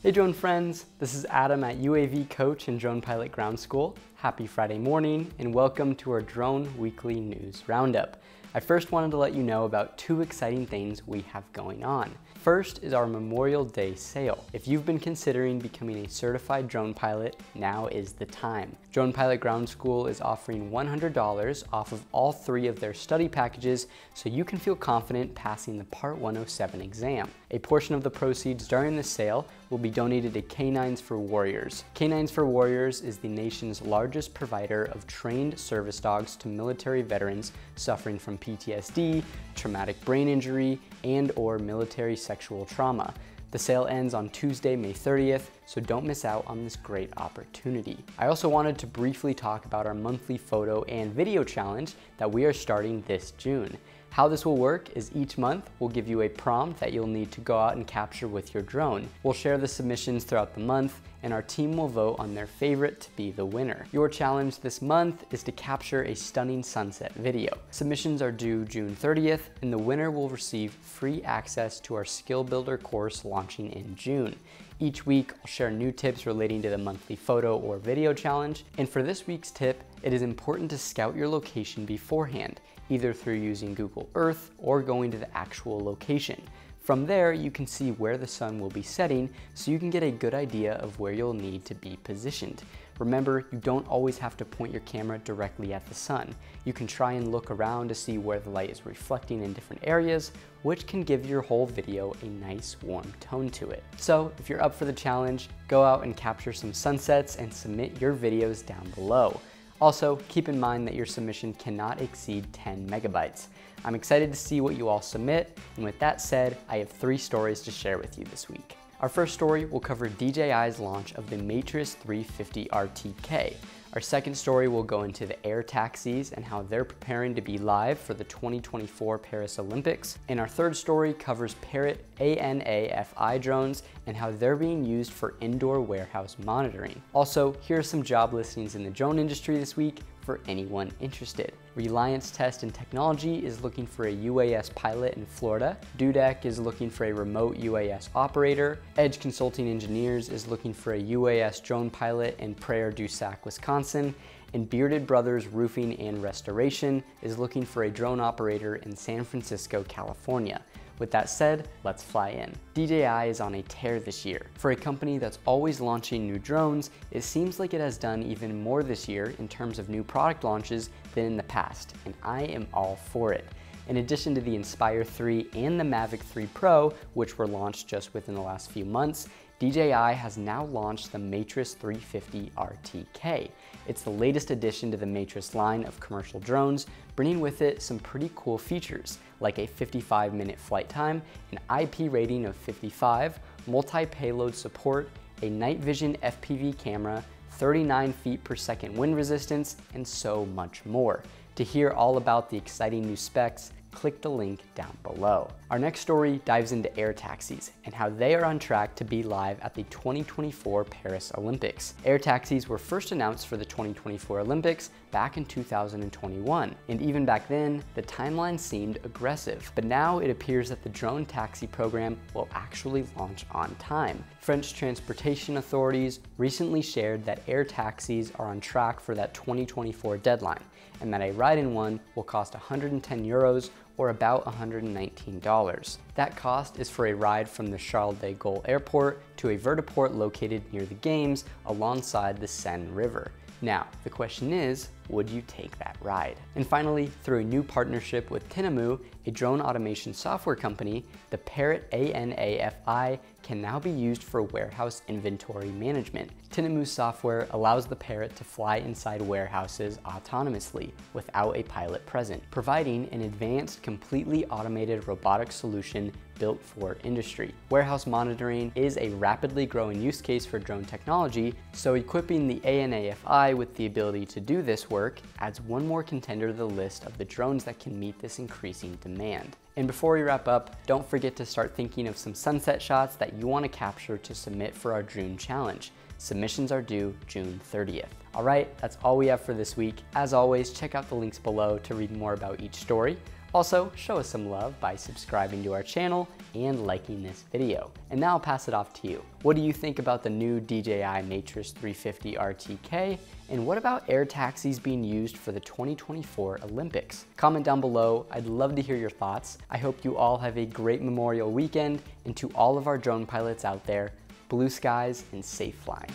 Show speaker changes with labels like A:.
A: Hey drone friends, this is Adam at UAV Coach and Drone Pilot Ground School. Happy Friday morning and welcome to our Drone Weekly News Roundup. I first wanted to let you know about two exciting things we have going on. First is our Memorial Day sale. If you've been considering becoming a certified drone pilot, now is the time. Drone Pilot Ground School is offering $100 off of all 3 of their study packages so you can feel confident passing the Part 107 exam. A portion of the proceeds during the sale will be donated to Canines for Warriors. Canines for Warriors is the nation's largest provider of trained service dogs to military veterans suffering from PTSD, traumatic brain injury, and/or military sexual trauma. The sale ends on Tuesday, May 30th, so don't miss out on this great opportunity. I also wanted to briefly talk about our monthly photo and video challenge that we are starting this June. How this will work is each month we'll give you a prompt that you'll need to go out and capture with your drone. We'll share the submissions throughout the month and our team will vote on their favorite to be the winner. Your challenge this month is to capture a stunning sunset video. Submissions are due June 30th and the winner will receive free access to our Skill Builder course launching in June. Each week, I'll share new tips relating to the monthly photo or video challenge. And for this week's tip, it is important to scout your location beforehand, either through using Google Earth or going to the actual location. From there, you can see where the sun will be setting so you can get a good idea of where you'll need to be positioned. Remember, you don't always have to point your camera directly at the sun. You can try and look around to see where the light is reflecting in different areas, which can give your whole video a nice warm tone to it. So if you're up for the challenge, go out and capture some sunsets and submit your videos down below. Also, keep in mind that your submission cannot exceed 10 megabytes. I'm excited to see what you all submit, and with that said, I have 3 stories to share with you this week. Our first story will cover DJI's launch of the Matrice 350 RTK. Our second story will go into the air taxis and how they're preparing to be live for the 2024 Paris Olympics. And our third story covers Parrot ANAFI drones and how they're being used for indoor warehouse monitoring. Also, here are some job listings in the drone industry this week for anyone interested. Reliance Test and Technology is looking for a UAS pilot in Florida. Dudek is looking for a remote UAS operator. Edge Consulting Engineers is looking for a UAS drone pilot in Prairie du Sac, Wisconsin. And Bearded Brothers Roofing and Restoration is looking for a drone operator in San Francisco, California. With that said, let's fly in. DJI is on a tear this year. For a company that's always launching new drones, it seems like it has done even more this year in terms of new product launches than in the past, and I am all for it. In addition to the Inspire 3 and the Mavic 3 Pro, which were launched just within the last few months, DJI has now launched the Matrice 350 RTK. It's the latest addition to the Matrice line of commercial drones, bringing with it some pretty cool features, like a 55-minute flight time, an IP rating of 55, multi-payload support, a night vision FPV camera, 39 feet per second wind resistance, and so much more. To hear all about the exciting new specs, click the link down below. Our next story dives into air taxis and how they are on track to be live at the 2024 Paris Olympics. Air taxis were first announced for the 2024 Olympics back in 2021, and even back then, the timeline seemed aggressive. But now it appears that the drone taxi program will actually launch on time. French transportation authorities recently shared that air taxis are on track for that 2024 deadline, and that a ride in one will cost 110 euros or about $119. That cost is for a ride from the Charles de Gaulle Airport to a vertiport located near the games alongside the Seine River. Now, the question is, would you take that ride? And finally, through a new partnership with Tinamu, a drone automation software company, the Parrot ANAFI can now be used for warehouse inventory management. Tinamu's software allows the Parrot to fly inside warehouses autonomously without a pilot present, providing an advanced, completely automated robotic solution built for industry. Warehouse monitoring is a rapidly growing use case for drone technology, so equipping the ANAFI with the ability to do this work adds one more contender to the list of the drones that can meet this increasing demand. And before we wrap up, don't forget to start thinking of some sunset shots that you want to capture to submit for our June challenge. Submissions are due June 30th. All right, that's all we have for this week. As always, check out the links below to read more about each story. Also, show us some love by subscribing to our channel and liking this video. And now I'll pass it off to you. What do you think about the new DJI Matrice 350 RTK? And what about air taxis being used for the 2024 Olympics? Comment down below. I'd love to hear your thoughts. I hope you all have a great Memorial weekend, and to all of our drone pilots out there, blue skies and safe flying.